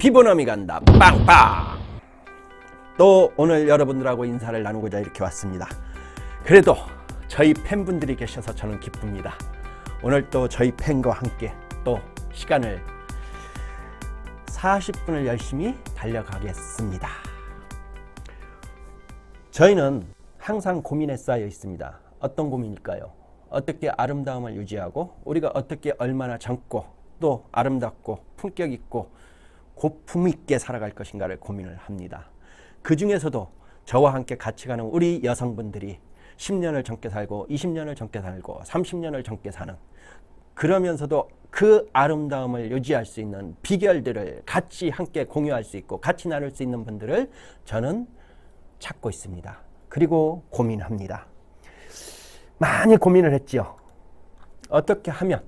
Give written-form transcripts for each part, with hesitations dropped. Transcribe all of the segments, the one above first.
피부놈이 간다 빵빵. 또 오늘 여러분들하고 인사를 나누고자 이렇게 왔습니다. 그래도 저희 팬분들이 계셔서 저는 기쁩니다. 오늘 또 저희 팬과 함께 또 시간을 40분을 열심히 달려가겠습니다. 저희는 항상 고민에 쌓여 있습니다. 어떤 고민일까요? 어떻게 아름다움을 유지하고 우리가 어떻게 얼마나 젊고 또 아름답고 품격 있고 고품 있게 살아갈 것인가를 고민을 합니다. 그 중에서도 저와 함께 같이 가는 우리 여성분들이 10년을 젊게 살고 20년을 젊게 살고 30년을 젊게 사는, 그러면서도 그 아름다움을 유지할 수 있는 비결들을 같이 함께 공유할 수 있고 같이 나눌 수 있는 분들을 저는 찾고 있습니다. 그리고 고민합니다. 많이 고민을 했지요. 어떻게 하면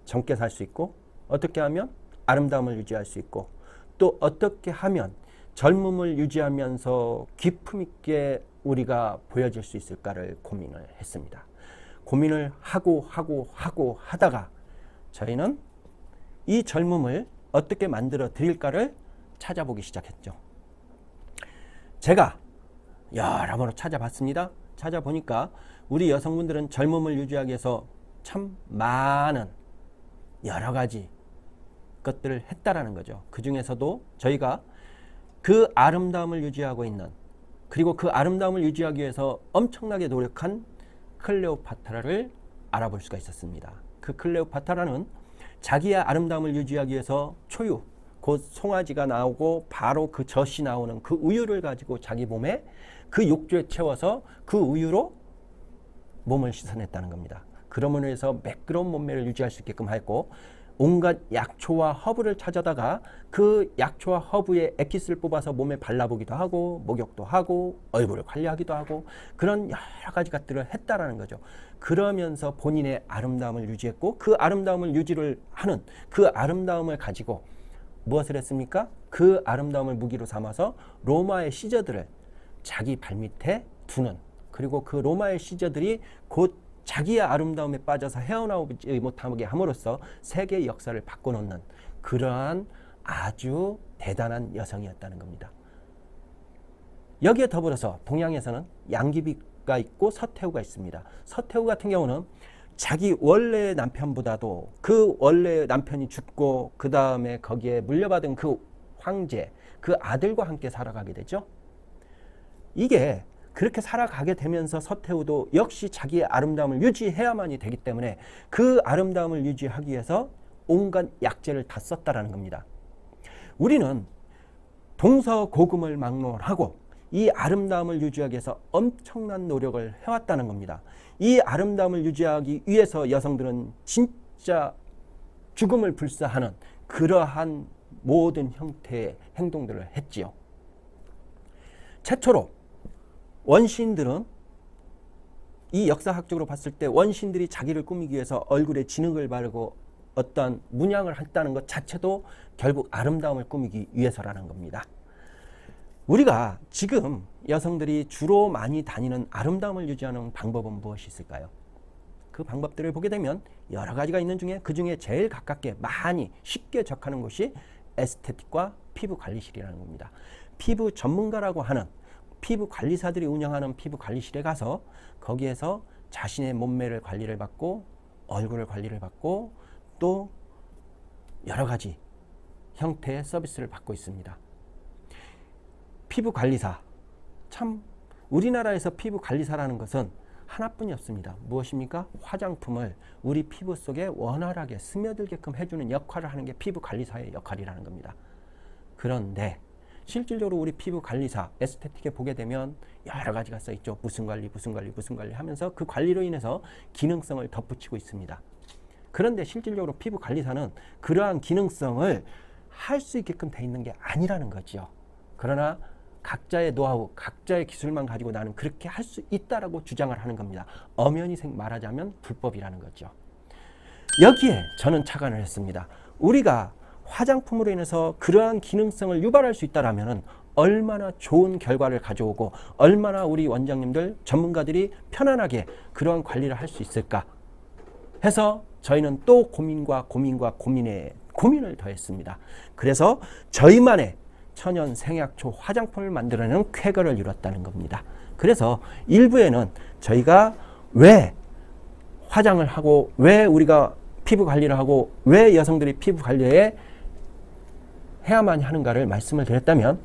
젊게 살 수 있고, 어떻게 하면 아름다움을 유지할 수 있고, 또 어떻게 하면 젊음을 유지하면서 기품 있게 우리가 보여질 수 있을까를 고민을 했습니다. 고민을 하고 하다가 저희는 이 젊음을 어떻게 만들어 드릴까를 찾아보기 시작했죠. 제가 여러모로 찾아봤습니다. 찾아보니까 우리 여성분들은 젊음을 유지하기 위해서 참 많은 여러 가지 것들을 했다라는 거죠. 그 중에서도 저희가 그 아름다움을 유지하고 있는, 그리고 그 아름다움을 유지하기 위해서 엄청나게 노력한 클레오파트라를 알아볼 수가 있었습니다. 그 클레오파트라는 자기의 아름다움을 유지하기 위해서 초유, 곧 송아지가 나오고 바로 그 젖이 나오는 그 우유를 가지고 자기 몸에 그 욕조에 채워서 그 우유로 몸을 씻어냈다는 겁니다. 그러므로 해서 매끄러운 몸매를 유지할 수 있게끔 했고, 온갖 약초와 허브를 찾아다가 그 약초와 허브의 액기스를 뽑아서 몸에 발라보기도 하고, 목욕도 하고, 얼굴을 관리하기도 하고, 그런 여러 가지 것들을 했다라는 거죠. 그러면서 본인의 아름다움을 유지했고, 그 아름다움을 유지를 하는 그 아름다움을 가지고 무엇을 했습니까? 그 아름다움을 무기로 삼아서 로마의 시저들을 자기 발밑에 두는, 그리고 그 로마의 시저들이 곧 자기의 아름다움에 빠져서 헤어나오지 못하게 함으로써 세계의 역사를 바꿔놓는 그러한 아주 대단한 여성이었다는 겁니다. 여기에 더불어서 동양에서는 양귀비가 있고 서태후가 있습니다. 서태후 같은 경우는 자기 원래의 남편보다도 그 원래의 남편이 죽고 그 다음에 거기에 물려받은 그 황제, 그 아들과 함께 살아가게 되죠. 이게 그렇게 살아가게 되면서 서태후도 역시 자기의 아름다움을 유지해야만이 되기 때문에 그 아름다움을 유지하기 위해서 온갖 약재를 다 썼다라는 겁니다. 우리는 동서고금을 막론하고 이 아름다움을 유지하기 위해서 엄청난 노력을 해왔다는 겁니다. 이 아름다움을 유지하기 위해서 여성들은 진짜 죽음을 불사하는 그러한 모든 형태의 행동들을 했지요. 최초로 원시인들은, 이 역사학적으로 봤을 때 원시인들이 자기를 꾸미기 위해서 얼굴에 진흙을 바르고 어떤 문양을 했다는 것 자체도 결국 아름다움을 꾸미기 위해서라는 겁니다. 우리가 지금 여성들이 주로 많이 다니는 아름다움을 유지하는 방법은 무엇이 있을까요? 그 방법들을 보게 되면 여러 가지가 있는 중에 그 중에 제일 가깝게 많이 쉽게 접하는 곳이 에스테틱과 피부 관리실이라는 겁니다. 피부 전문가라고 하는 피부 관리사들이 운영하는 피부 관리실에 가서 거기에서 자신의 몸매를 관리를 받고 얼굴을 관리를 받고 또 여러 가지 형태의 서비스를 받고 있습니다. 피부 관리사, 참 우리나라에서 피부 관리사라는 것은 하나뿐이 없습니다. 무엇입니까? 화장품을 우리 피부 속에 원활하게 스며들게끔 해주는 역할을 하는 게 피부 관리사의 역할이라는 겁니다. 그런데 실질적으로 우리 피부 관리사, 에스테틱에 보게 되면 여러 가지가 써있죠. 무슨 관리 하면서 그 관리로 인해서 기능성을 덧붙이고 있습니다. 그런데 실질적으로 피부 관리사는 그러한 기능성을 할 수 있게끔 돼 있는 게 아니라는 거죠. 그러나 각자의 노하우, 각자의 기술만 가지고 나는 그렇게 할 수 있다라고 주장을 하는 겁니다. 엄연히 말하자면 불법이라는 거죠. 여기에 저는 착안을 했습니다. 우리가 화장품으로 인해서 그러한 기능성을 유발할 수 있다라면 얼마나 좋은 결과를 가져오고 얼마나 우리 원장님들, 전문가들이 편안하게 그러한 관리를 할 수 있을까 해서 저희는 또 고민에 고민을 더했습니다. 그래서 저희만의 천연 생약초 화장품을 만들어내는 쾌거를 이뤘다는 겁니다. 그래서 일부에는 저희가 왜 화장을 하고 왜 우리가 피부 관리를 하고 왜 여성들이 피부 관리에 해야만 하는가를 말씀을 드렸다면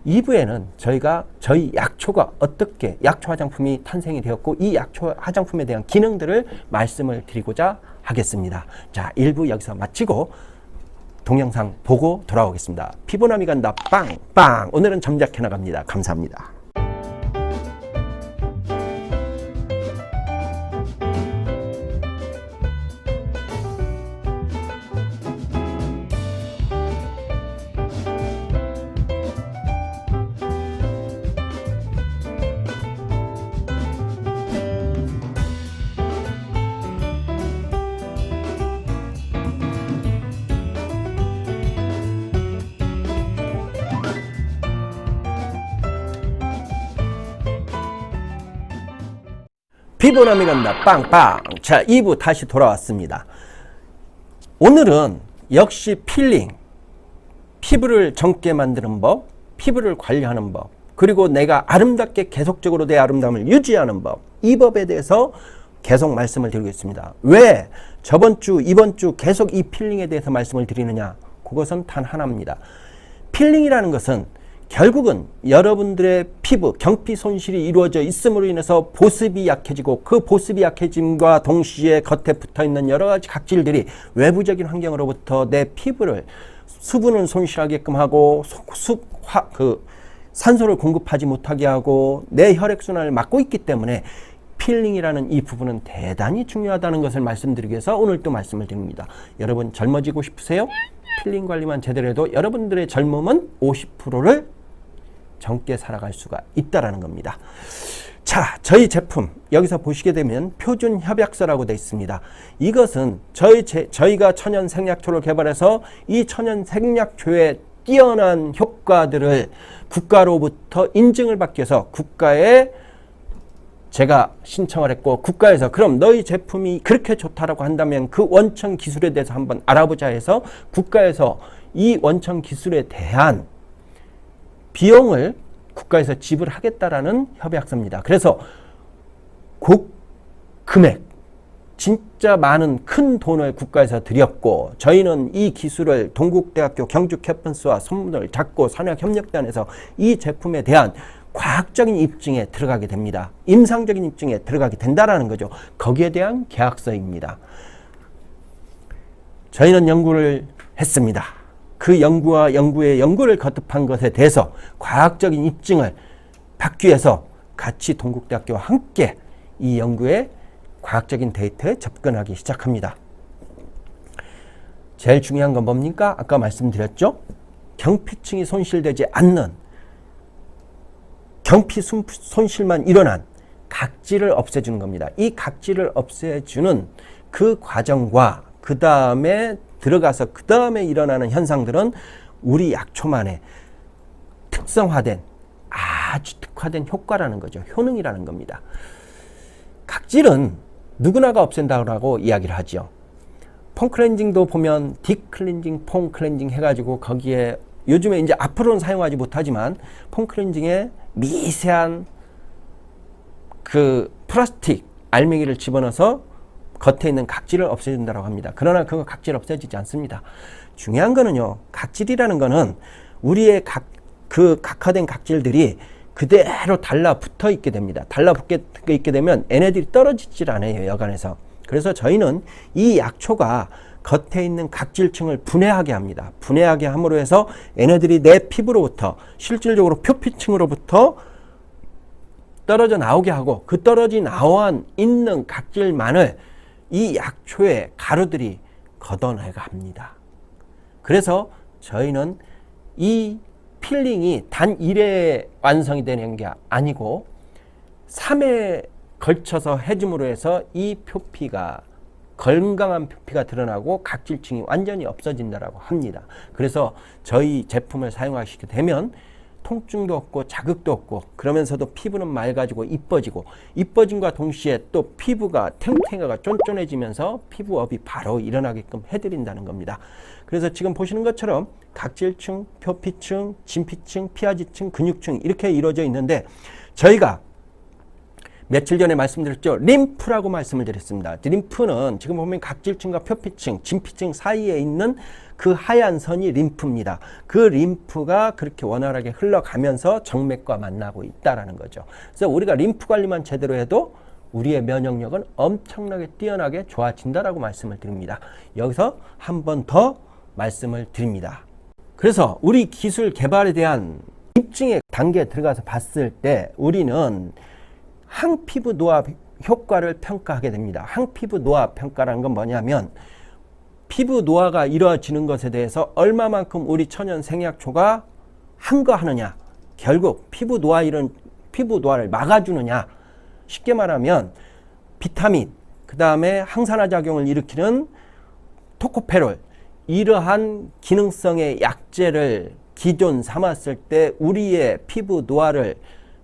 2부에는 저희가 저희 약초가 어떻게 약초 화장품이 탄생이 되었고 이 약초 화장품에 대한 기능들을 말씀을 드리고자 하겠습니다. 자, 1부 여기서 마치고 동영상 보고 돌아오겠습니다. 피부남이 간다 빵빵. 오늘은 점작해 나갑니다. 감사합니다. 피부남이 간다 빵빵. 자, 2부 다시 돌아왔습니다. 오늘은 역시 필링, 피부를 젊게 만드는 법, 피부를 관리하는 법, 그리고 내가 아름답게 계속적으로 내 아름다움을 유지하는 법, 이 법에 대해서 계속 말씀을 드리고 있습니다. 왜 저번 주, 이번 주 계속 이 필링에 대해서 말씀을 드리느냐? 그것은 단 하나입니다. 필링이라는 것은 결국은 여러분들의 피부, 경피 손실이 이루어져 있음으로 인해서 보습이 약해지고 그 보습이 약해짐과 동시에 겉에 붙어있는 여러 가지 각질들이 외부적인 환경으로부터 내 피부를 수분을 손실하게끔 하고 산소를 공급하지 못하게 하고 내 혈액순환을 막고 있기 때문에 필링이라는 이 부분은 대단히 중요하다는 것을 말씀드리기 위해서 오늘 또 말씀을 드립니다. 여러분 젊어지고 싶으세요? 필링 관리만 제대로 해도 여러분들의 젊음은 50%를 젊게 살아갈 수가 있다는 겁니다. 자, 저희 제품 여기서 보시게 되면 표준 협약서라고 되어 있습니다. 이것은 저희가 천연 생약초를 개발해서 이 천연 생약초의 뛰어난 효과들을 국가로부터 인증을 받기 위해서 국가에 제가 신청을 했고 국가에서 그럼 너희 제품이 그렇게 좋다라고 한다면 그 원천 기술에 대해서 한번 알아보자 해서 국가에서 이 원천 기술에 대한 비용을 국가에서 지불하겠다라는 협약서입니다. 그래서 금액 진짜 많은 큰 돈을 국가에서 들였고 저희는 이 기술을 동국대학교 경주 캠퍼스와 손문을 잡고 산학협력단에서 이 제품에 대한 과학적인 입증에 들어가게 됩니다. 임상적인 입증에 들어가게 된다라는 거죠. 거기에 대한 계약서입니다. 저희는 연구를 했습니다. 그 연구와 연구를 거듭한 것에 대해서 과학적인 입증을 받기 위해서 같이 동국대학교와 함께 이 연구의 과학적인 데이터에 접근하기 시작합니다. 제일 중요한 건 뭡니까? 아까 말씀드렸죠? 경피층이 손실되지 않는 경피 손실만 일어난 각질을 없애주는 겁니다. 이 각질을 없애주는 그 과정과 그 다음에 들어가서 그 다음에 일어나는 현상들은 우리 약초만의 특성화된 아주 특화된 효과라는 거죠. 효능이라는 겁니다. 각질은 누구나가 없앤다고 이야기를 하죠. 폼 클렌징도 보면 딥 클렌징, 폼 클렌징 해가지고 거기에 요즘에 이제 앞으로는 사용하지 못하지만 폼 클렌징에 미세한 그 플라스틱 알맹이를 집어넣어서 겉에 있는 각질을 없애준다고 합니다. 그러나 그거 각질 없애지지 않습니다. 중요한 거는요, 각질이라는 거는 우리의 그 각화된 각질들이 그대로 달라붙어 있게 됩니다. 달라붙게 있게 되면 얘네들이 떨어지질 않아요, 여간에서. 그래서 저희는 이 약초가 겉에 있는 각질층을 분해하게 합니다. 분해하게 함으로 해서 얘네들이 내 피부로부터 실질적으로 표피층으로부터 떨어져 나오게 하고 그 떨어져 나와 있는 각질만을 이 약초의 가루들이 걷어내가 합니다. 그래서 저희는 이 필링이 단 1회에 완성이 되는 게 아니고 3회에 걸쳐서 해줌으로 해서 이 표피가 건강한 표피가 드러나고 각질층이 완전히 없어진다고 합니다. 그래서 저희 제품을 사용하시게 되면 통증도 없고 자극도 없고 그러면서도 피부는 맑아지고 이뻐지고 이뻐짐과 동시에 또 피부가 탱탱하고 쫀쫀해지면서 피부업이 바로 일어나게끔 해드린다는 겁니다. 그래서 지금 보시는 것처럼 각질층, 표피층, 진피층, 피하지층, 근육층 이렇게 이루어져 있는데 저희가 며칠 전에 말씀드렸죠. 림프라고 말씀을 드렸습니다. 림프는 지금 보면 각질층과 표피층, 진피층 사이에 있는 그 하얀 선이 림프입니다. 그 림프가 그렇게 원활하게 흘러가면서 정맥과 만나고 있다라는 거죠. 그래서 우리가 림프 관리만 제대로 해도 우리의 면역력은 엄청나게 뛰어나게 좋아진다라고 말씀을 드립니다. 여기서 한 번 더 말씀을 드립니다. 그래서 우리 기술 개발에 대한 입증의 단계에 들어가서 봤을 때 우리는 항피부 노화 효과를 평가하게 됩니다. 항피부 노화 평가라는 건 뭐냐면 피부 노화가 이루어지는 것에 대해서 얼마만큼 우리 천연 생약초가 항거하느냐, 결국 피부 노화를 막아주느냐. 쉽게 말하면 비타민, 그 다음에 항산화 작용을 일으키는 토코페롤, 이러한 기능성의 약재를 기존 삼았을 때 우리의 피부 노화를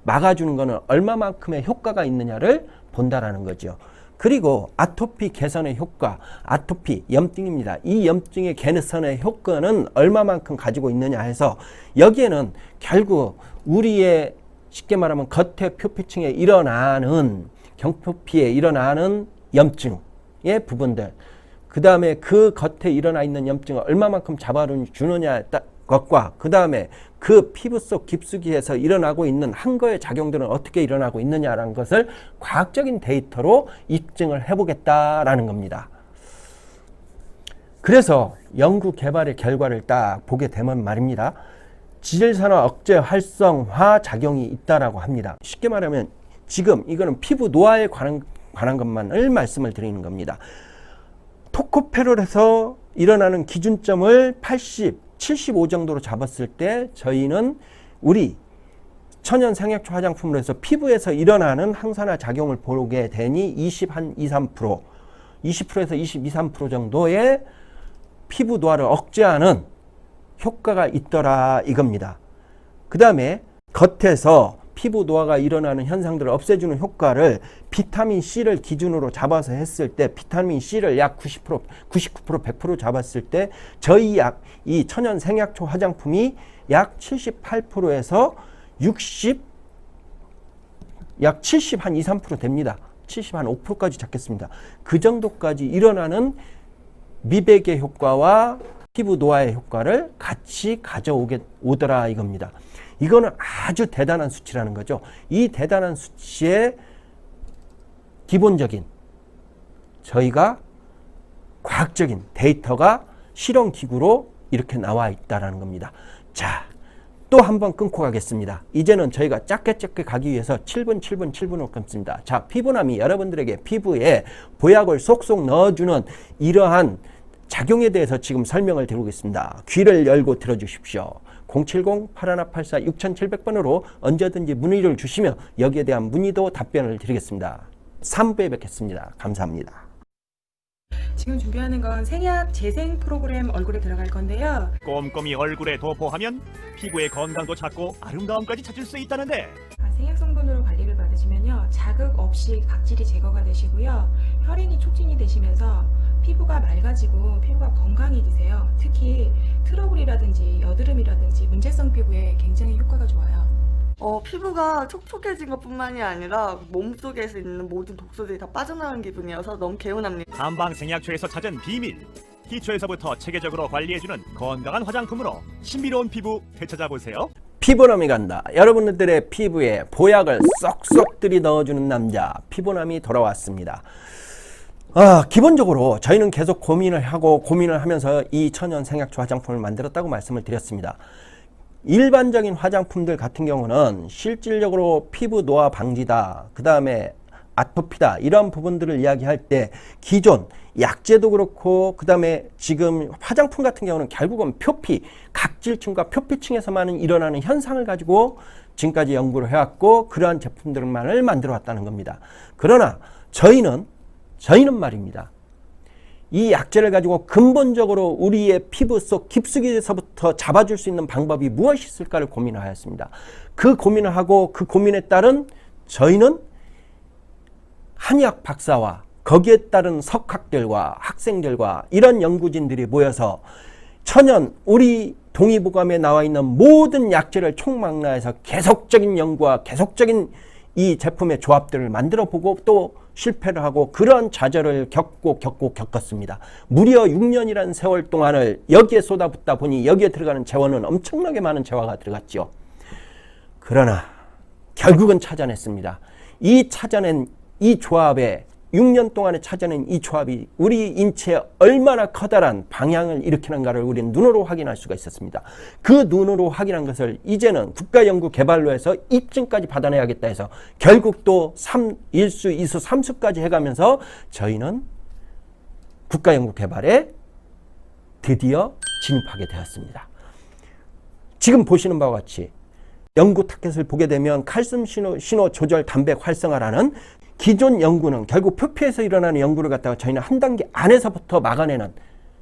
막아주는 것은 얼마만큼의 효과가 있느냐를 본다라는 거죠. 그리고 아토피 개선의 효과, 아토피, 염증입니다. 이 염증의 개선의 효과는 얼마만큼 가지고 있느냐 해서 여기에는 결국 우리의 쉽게 말하면 겉에 표피층에 일어나는 경표피에 일어나는 염증의 부분들, 그 다음에 그 겉에 일어나 있는 염증을 얼마만큼 잡아주느냐의 것과 그 다음에 그 피부 속 깊숙이에서 일어나고 있는 항거의 작용들은 어떻게 일어나고 있느냐라는 것을 과학적인 데이터로 입증을 해보겠다라는 겁니다. 그래서 연구 개발의 결과를 딱 보게 되면 말입니다. 지질산화 억제 활성화 작용이 있다라고 합니다. 쉽게 말하면 지금 이거는 피부 노화에 관한 것만을 말씀을 드리는 겁니다. 토코페롤에서 일어나는 기준점을 80, 75 정도로 잡았을 때 저희는 우리 천연 생약초 화장품으로 해서 피부에서 일어나는 항산화 작용을 보게 되니 20~23%, 20%에서 22~23% 정도의 피부 노화를 억제하는 효과가 있더라 이겁니다. 그 다음에 겉에서 피부 노화가 일어나는 현상들을 없애주는 효과를 비타민C를 기준으로 잡아서 했을 때 비타민C를 약 90%, 99%, 100% 잡았을 때 저희 이 천연 생약초 화장품이 약 78%에서 60, 약 70, 한 2, 3% 됩니다. 70, 한 5%까지 잡겠습니다. 그 정도까지 일어나는 미백의 효과와 피부 노화의 효과를 같이 가져오더라 이겁니다. 이거는 아주 대단한 수치라는 거죠. 이 대단한 수치의 기본적인 저희가 과학적인 데이터가 실험기구로 이렇게 나와 있다는 겁니다. 자, 또 한 번 끊고 가겠습니다. 이제는 저희가 짧게 가기 위해서 7분을 끊습니다. 자, 피부남이 여러분들에게 피부에 보약을 쏙쏙 넣어주는 이러한 작용에 대해서 지금 설명을 드리겠습니다. 귀를 열고 들어주십시오. 070-8184-6700번으로 언제든지 문의를 주시면 여기에 대한 문의도 답변을 드리겠습니다. 3부에 뵙겠습니다. 감사합니다. 지금 준비하는 건 생약 재생 프로그램 얼굴에 들어갈 건데요. 꼼꼼히 얼굴에 도포하면 피부의 건강도 찾고 아름다움까지 찾을 수 있다는데 생약 성분으로 관리를 받으시면요, 자극 없이 각질이 제거가 되시고요, 혈행이 촉진이 되시면서 피부가 맑아지고 피부가 건강해지세요. 특히 트러블이라든지 여드름이라든지 문제성 피부에 굉장히 효과가 좋아요. 피부가 촉촉해진 것뿐만이 아니라 몸속에서 있는 모든 독소들이 다 빠져나온 기분이어서 너무 개운합니다. 한방 생약초에서 찾은 비밀, 기초에서부터 체계적으로 관리해주는 건강한 화장품으로 신비로운 피부 되찾아보세요. 피부남이 간다. 여러분들의 피부에 보약을 쏙쏙 들이 넣어주는 남자, 피부남이 돌아왔습니다. 기본적으로 저희는 계속 고민을 하면서 이 천연 생약초 화장품을 만들었다고 말씀을 드렸습니다. 일반적인 화장품들 같은 경우는 실질적으로 피부 노화 방지다, 그 다음에 아토피다, 이런 부분들을 이야기할 때 기존 약재도 그렇고 그 다음에 지금 화장품 같은 경우는 결국은 표피, 각질층과 표피층에서만 일어나는 현상을 가지고 지금까지 연구를 해왔고 그러한 제품들만을 만들어 왔다는 겁니다. 그러나 저희는 말입니다, 이 약재를 가지고 근본적으로 우리의 피부 속 깊숙이에서부터 잡아줄 수 있는 방법이 무엇이 있을까를 고민하였습니다. 그 고민을 하고 그 고민에 따른 저희는 한의학 박사와 거기에 따른 석학들과 학생들과 이런 연구진들이 모여서 천연 우리 동의보감에 나와 있는 모든 약재를 총망라해서 계속적인 연구와 계속적인 이 제품의 조합들을 만들어 보고 또 실패를 하고 그런 좌절을 겪었습니다. 무려 6년이라는 세월 동안을 여기에 쏟아붓다 보니 여기에 들어가는 재원은 엄청나게 많은 재화가 들어갔죠. 그러나 결국은 찾아냈습니다. 이 찾아낸 이 조합에 6년 동안에 찾아낸 이 조합이 우리 인체에 얼마나 커다란 방향을 일으키는가를 우리는 눈으로 확인할 수가 있었습니다. 그 눈으로 확인한 것을 이제는 국가연구개발로 해서 입증까지 받아내야겠다 해서 결국 또 1수, 2수, 3수까지 해가면서 저희는 국가연구개발에 드디어 진입하게 되었습니다. 지금 보시는 바와 같이 연구 타켓을 보게 되면 칼슘 신호 조절 단백 활성화라는 기존 연구는 결국 표피에서 일어나는 연구를 갖다가 저희는 한 단계 안에서부터 막아내는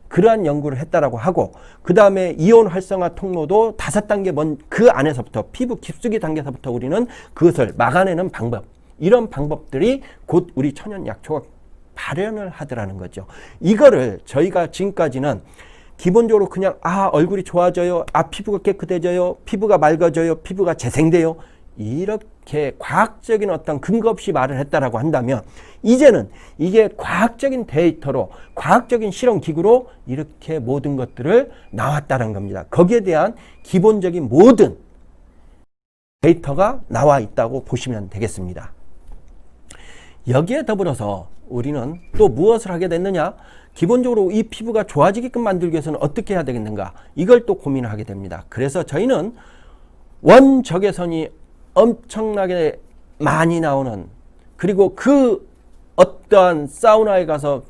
그러한 연구를 했다라고 하고, 그 다음에 이온 활성화 통로도 5단계 그 안에서부터 피부 깊숙이 단계에서부터 우리는 그것을 막아내는 방법, 이런 방법들이 곧 우리 천연 약초가 발현을 하더라는 거죠. 이거를 저희가 지금까지는 기본적으로 그냥 얼굴이 좋아져요, 피부가 깨끗해져요, 피부가 맑아져요, 피부가 재생돼요, 이렇게 과학적인 어떤 근거 없이 말을 했다라고 한다면, 이제는 이게 과학적인 데이터로 과학적인 실험 기구로 이렇게 모든 것들을 나왔다는 겁니다. 거기에 대한 기본적인 모든 데이터가 나와 있다고 보시면 되겠습니다. 여기에 더불어서 우리는 또 무엇을 하게 됐느냐? 기본적으로 이 피부가 좋아지게끔 만들기 위해서는 어떻게 해야 되겠는가? 이걸 또 고민을 하게 됩니다. 그래서 저희는 원적외선이 엄청나게 많이 나오는, 그리고 그 어떠한 사우나에 가서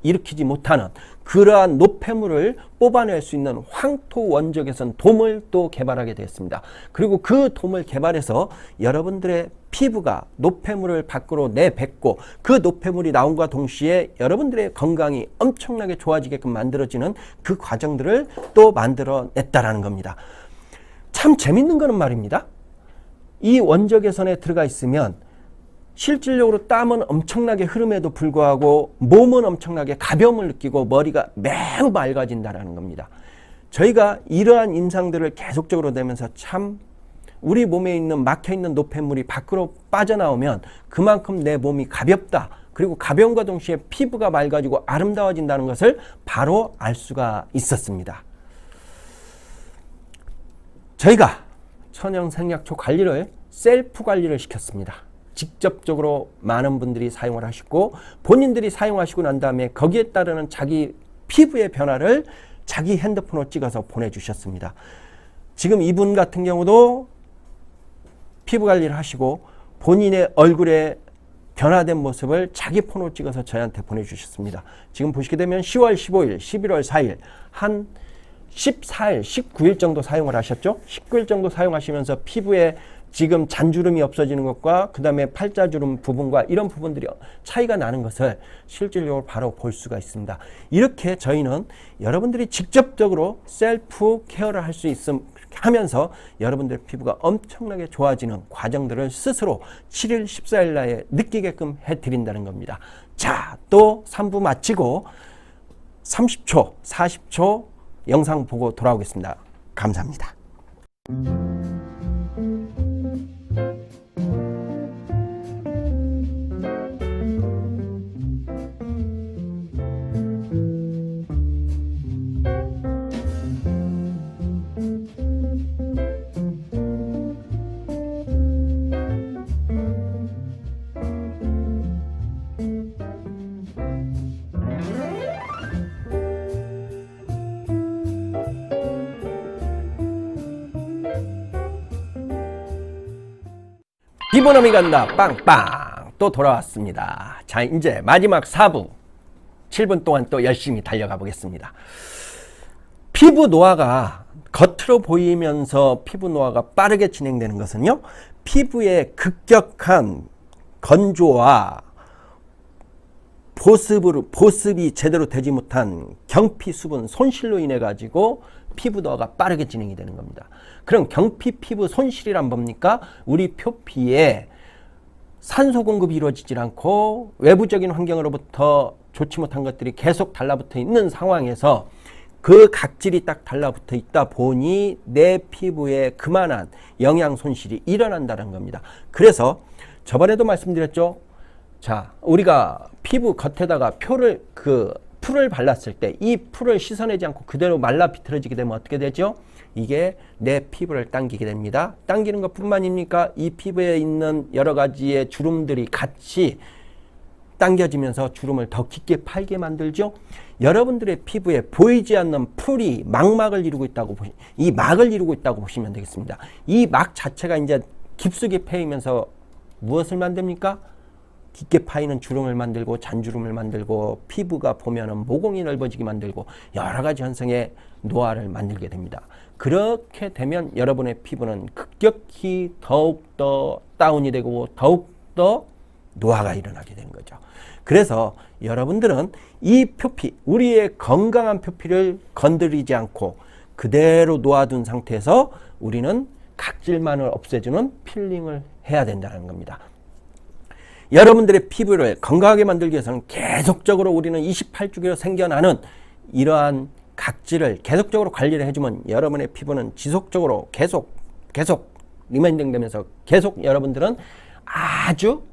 일으키지 못하는 그러한 노폐물을 뽑아낼 수 있는 황토 원적외선 돔을 또 개발하게 되었습니다. 그리고 그 돔을 개발해서 여러분들의 피부가 노폐물을 밖으로 내뱉고 그 노폐물이 나온과 동시에 여러분들의 건강이 엄청나게 좋아지게끔 만들어지는 그 과정들을 또 만들어냈다라는 겁니다. 참 재밌는 거는 말입니다. 이 원적외선에 들어가 있으면 실질적으로 땀은 엄청나게 흐름에도 불구하고 몸은 엄청나게 가벼움을 느끼고 머리가 매우 맑아진다는 겁니다. 저희가 이러한 임상들을 계속적으로 내면서 참 우리 몸에 있는 막혀있는 노폐물이 밖으로 빠져나오면 그만큼 내 몸이 가볍다, 그리고 가벼움과 동시에 피부가 맑아지고 아름다워진다는 것을 바로 알 수가 있었습니다. 저희가 천연 생약초 관리를 셀프 관리를 시켰습니다. 직접적으로 많은 분들이 사용을 하시고 본인들이 사용하시고 난 다음에 거기에 따르는 자기 피부의 변화를 자기 핸드폰으로 찍어서 보내주셨습니다. 지금 이분 같은 경우도 피부 관리를 하시고 본인의 얼굴에 변화된 모습을 자기 폰으로 찍어서 저희한테 보내주셨습니다. 지금 보시게 되면 10월 15일, 11월 4일 한 14일, 19일 정도 사용을 하셨죠? 19일 정도 사용하시면서 피부에 지금 잔주름이 없어지는 것과 그 다음에 팔자주름 부분과 이런 부분들이 차이가 나는 것을 실질적으로 바로 볼 수가 있습니다. 이렇게 저희는 여러분들이 직접적으로 셀프 케어를 할 수 하면서 여러분들의 피부가 엄청나게 좋아지는 과정들을 스스로 7일, 14일 날에 느끼게끔 해드린다는 겁니다. 자, 또 3부 마치고 30초, 40초 영상 보고 돌아오겠습니다. 감사합니다. 기본음이 간다 빵빵 또 돌아왔습니다. 자, 이제 마지막 4부 7분 동안 또 열심히 달려가 보겠습니다. 피부 노화가 겉으로 보이면서 피부 노화가 빠르게 진행되는 것은요, 피부의 급격한 건조와 보습이 제대로 되지 못한 경피 수분 손실로 인해 가지고 피부 노화가 빠르게 진행이 되는 겁니다. 그럼 경피 피부 손실이란 뭡니까? 우리 표피에 산소 공급이 이루어지질 않고 외부적인 환경으로부터 좋지 못한 것들이 계속 달라붙어 있는 상황에서 그 각질이 딱 달라붙어 있다 보니 내 피부에 그만한 영양 손실이 일어난다는 겁니다. 그래서 저번에도 말씀드렸죠. 자, 우리가 피부 겉에다가 풀을 발랐을 때 이 풀을 씻어내지 않고 그대로 말라 비틀어지게 되면 어떻게 되죠? 이게 내 피부를 당기게 됩니다. 당기는 것뿐만입니까? 이 피부에 있는 여러 가지의 주름들이 같이 당겨지면서 주름을 더 깊게 팔게 만들죠. 여러분들의 피부에 보이지 않는 풀이 막막을 이루고 있다고 이 막을 이루고 있다고 보시면 되겠습니다. 이 막 자체가 이제 깊숙이 패이면서 무엇을 만듭니까? 깊게 파이는 주름을 만들고 잔주름을 만들고 피부가 보면은 모공이 넓어지게 만들고 여러 가지 현상의 노화를 만들게 됩니다. 그렇게 되면 여러분의 피부는 급격히 더욱더 다운이 되고 더욱더 노화가 일어나게 되는 거죠. 그래서 여러분들은 이 표피, 우리의 건강한 표피를 건드리지 않고 그대로 놓아둔 상태에서 우리는 각질만을 없애주는 필링을 해야 된다는 겁니다. 여러분들의 피부를 건강하게 만들기 위해서는 계속적으로 우리는 28주기로 생겨나는 이러한 각질을 계속적으로 관리를 해주면 여러분의 피부는 지속적으로 계속 리마인딩 되면서 계속 여러분들은 아주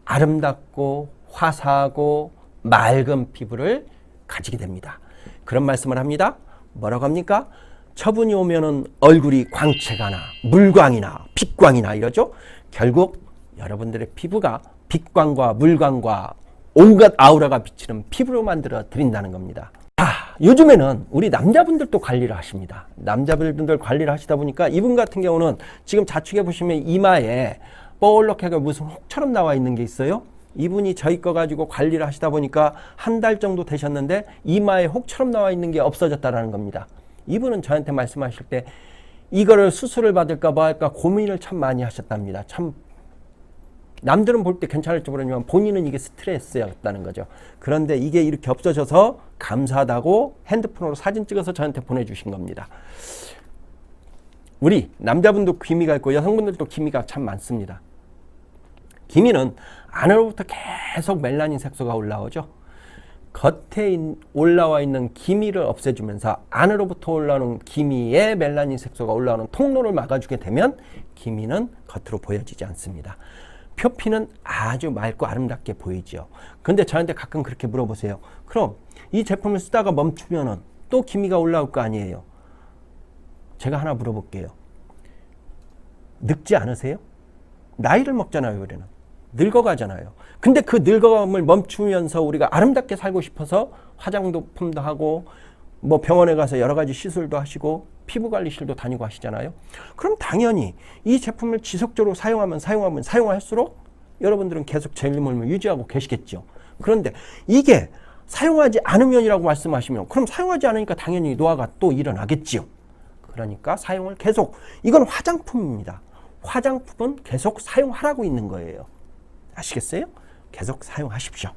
아름답고 화사하고 맑은 피부를 가지게 됩니다. 그런 말씀을 합니다. 뭐라고 합니까? 처분이 오면은 얼굴이 광채가 나, 물광이나 빛광이나 이러죠. 결국 여러분들의 피부가 빛광과 물광과 온갖 아우라가 비치는 피부로 만들어 드린다는 겁니다. 요즘에는 우리 남자분들도 관리를 하십니다. 남자분들 관리를 하시다 보니까 이분 같은 경우는 지금 좌측에 보시면 이마에 뻘록하게 무슨 혹처럼 나와 있는 게 있어요. 이분이 저희 거 가지고 관리를 하시다 보니까 한 달 정도 되셨는데 이마에 혹처럼 나와 있는 게 없어졌다라는 겁니다. 이분은 저한테 말씀하실 때 이거를 수술을 받을까 뭐 할까 고민을 참 많이 하셨답니다. 참 남들은 볼 때 괜찮을지 모르지만 본인은 이게 스트레스였다는 거죠. 그런데 이게 이렇게 없어져서 감사하다고 핸드폰으로 사진 찍어서 저한테 보내주신 겁니다. 우리 남자분도 기미가 있고 여성분들도 기미가 참 많습니다. 기미는 안으로부터 계속 멜라닌 색소가 올라오죠. 겉에 올라와 있는 기미를 없애주면서 안으로부터 올라오는 기미에 멜라닌 색소가 올라오는 통로를 막아주게 되면 기미는 겉으로 보여지지 않습니다. 표피는 아주 맑고 아름답게 보이죠. 근데 저한테 가끔 그렇게 물어보세요. 그럼 이 제품을 쓰다가 멈추면은 또 기미가 올라올 거 아니에요. 제가 하나 물어볼게요. 늙지 않으세요? 나이를 먹잖아요, 우리는. 늙어가잖아요. 근데 그 늙어감을 멈추면서 우리가 아름답게 살고 싶어서 화장품도 하고 뭐 병원에 가서 여러 가지 시술도 하시고 피부관리실도 다니고 하시잖아요. 그럼 당연히 이 제품을 지속적으로 사용할수록 여러분들은 계속 젊음을 유지하고 계시겠죠. 그런데 이게 사용하지 않으면이라고 말씀하시면 그럼 사용하지 않으니까 당연히 노화가 또 일어나겠지요. 그러니까 사용을 계속, 이건 화장품입니다. 화장품은 계속 사용하라고 있는 거예요. 아시겠어요? 계속 사용하십시오.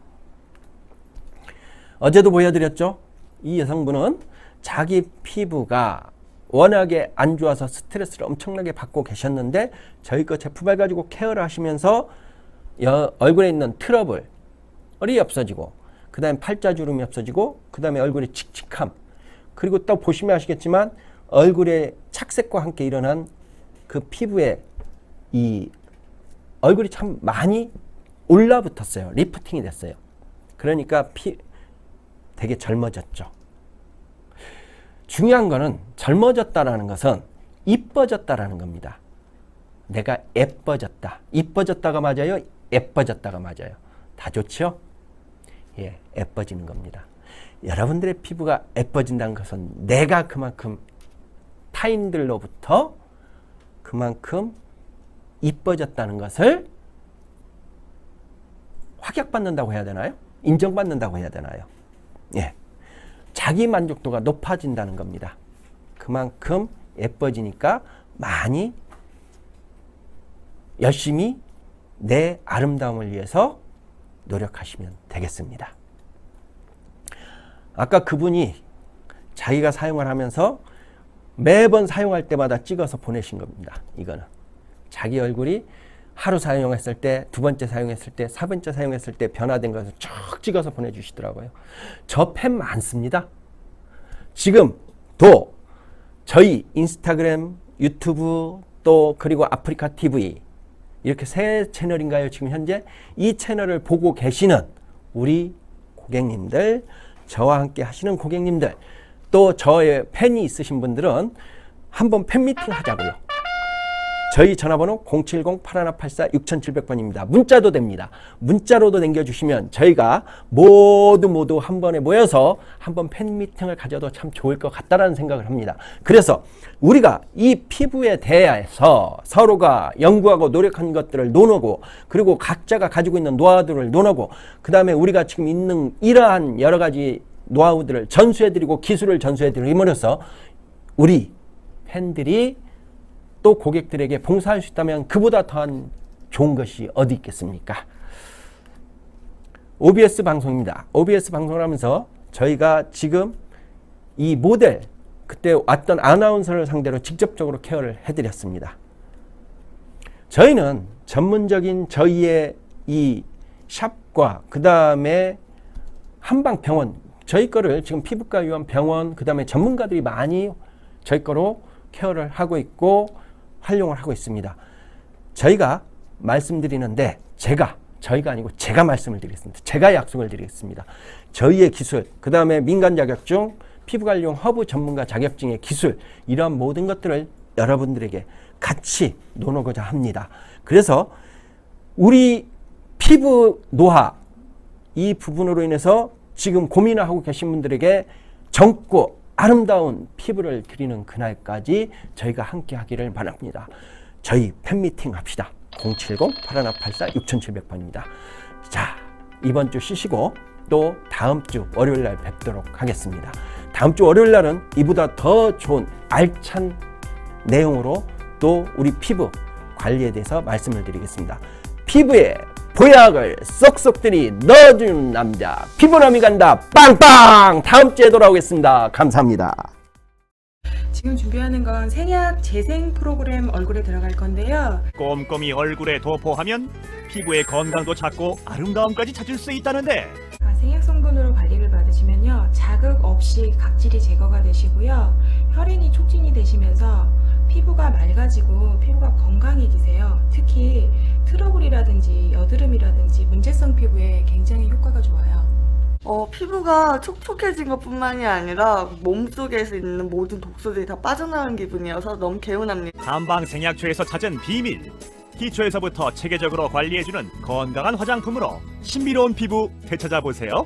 어제도 보여드렸죠? 이 여성분은 자기 피부가 워낙에 안 좋아서 스트레스를 엄청나게 받고 계셨는데 저희 거 제품을 가지고 케어를 하시면서 얼굴에 있는 트러블이 없어지고 그 다음에 팔자주름이 없어지고 그 다음에 얼굴의 칙칙함, 그리고 또 보시면 아시겠지만 얼굴의 착색과 함께 일어난 그 피부에 이 얼굴이 참 많이 올라붙었어요. 리프팅이 됐어요. 그러니까 되게 젊어졌죠. 중요한 거는 젊어졌다라는 것은 이뻐졌다라는 겁니다. 내가 예뻐졌다. 이뻐졌다가 맞아요? 예뻐졌다가 맞아요. 다 좋죠? 예, 예뻐지는 겁니다. 여러분들의 피부가 예뻐진다는 것은 내가 그만큼 타인들로부터 그만큼 이뻐졌다는 것을 확약받는다고 해야 되나요? 인정받는다고 해야 되나요? 예. 자기 만족도가 높아진다는 겁니다. 그만큼 예뻐지니까 많이 열심히 내 아름다움을 위해서 노력하시면 되겠습니다. 아까 그분이 자기가 사용을 하면서 매번 사용할 때마다 찍어서 보내신 겁니다. 이거는 자기 얼굴이 하루 사용했을 때, 두 번째 사용했을 때, 세 번째 사용했을 때 변화된 것을 쭉 찍어서 보내주시더라고요. 저 팬 많습니다. 지금도 저희 인스타그램, 유튜브 또 그리고 아프리카 TV 이렇게 세 채널인가요? 지금 현재 이 채널을 보고 계시는 우리 고객님들, 저와 함께 하시는 고객님들, 또 저의 팬이 있으신 분들은 한번 팬미팅 하자고요. 저희 전화번호 070-8184-6700번입니다. 문자도 됩니다. 문자로도 남겨주시면 저희가 모두 한 번에 모여서 한번 팬미팅을 가져도 참 좋을 것 같다라는 생각을 합니다. 그래서 우리가 이 피부에 대해서 서로가 연구하고 노력한 것들을 논하고, 그리고 각자가 가지고 있는 노하우들을 논하고, 그 다음에 우리가 지금 있는 이러한 여러 가지 노하우들을 전수해드리고 기술을 전수해드림으로써 우리 팬들이 또 고객들에게 봉사할 수 있다면 그보다 더한 좋은 것이 어디 있겠습니까? OBS 방송입니다. OBS 방송을 하면서 저희가 지금 이 모델, 그때 왔던 아나운서를 상대로 직접적으로 케어를 해드렸습니다. 저희는 전문적인 저희의 이 샵과 그 다음에 한방병원, 저희 거를 지금 피부과 위원 병원, 그 다음에 전문가들이 많이 저희 거로 케어를 하고 있고 활용을 하고 있습니다. 저희가 말씀드리는데 저희가 아니고 제가 말씀을 드리겠습니다. 제가 약속을 드리겠습니다. 저희의 기술, 그 다음에 민간 자격증, 피부관리용 허브 전문가 자격증의 기술, 이러한 모든 것들을 여러분들에게 같이 나누고자 합니다. 그래서 우리 피부 노화 이 부분으로 인해서 지금 고민을 하고 계신 분들에게 젊고 아름다운 피부를 드리는 그날까지 저희가 함께 하기를 바랍니다. 저희 팬미팅 합시다. 070-8184-6700번입니다. 자, 이번 주 쉬시고 또 다음 주 월요일 날 뵙도록 하겠습니다. 다음 주 월요일 날은 이보다 더 좋은 알찬 내용으로 또 우리 피부 관리에 대해서 말씀을 드리겠습니다. 피부에 보약을 쏙쏙들이 넣어주는 남자, 피부남이 간다 빵빵. 다음 주에 돌아오겠습니다. 감사합니다. 지금 준비하는 건 생약 재생 프로그램 얼굴에 들어갈 건데요. 꼼꼼히 얼굴에 도포하면 피부의 건강도 찾고 아름다움까지 찾을 수 있다는데, 생약 성분으로 관리를 받으시면요, 자극 없이 각질이 제거가 되시고요, 혈행이 촉진이 되시면서 피부가 맑아지고 피부가 건강해지세요. 특히 트러블이라든지 여드름이라든지 문제성 피부에 굉장히 효과가 좋아요. 피부가 촉촉해진 것뿐만이 아니라 몸속에서 있는 모든 독소들이 다 빠져나온 기분이어서 너무 개운합니다. 한방 생약초에서 찾은 비밀. 기초에서부터 체계적으로 관리해주는 건강한 화장품으로 신비로운 피부 되찾아보세요.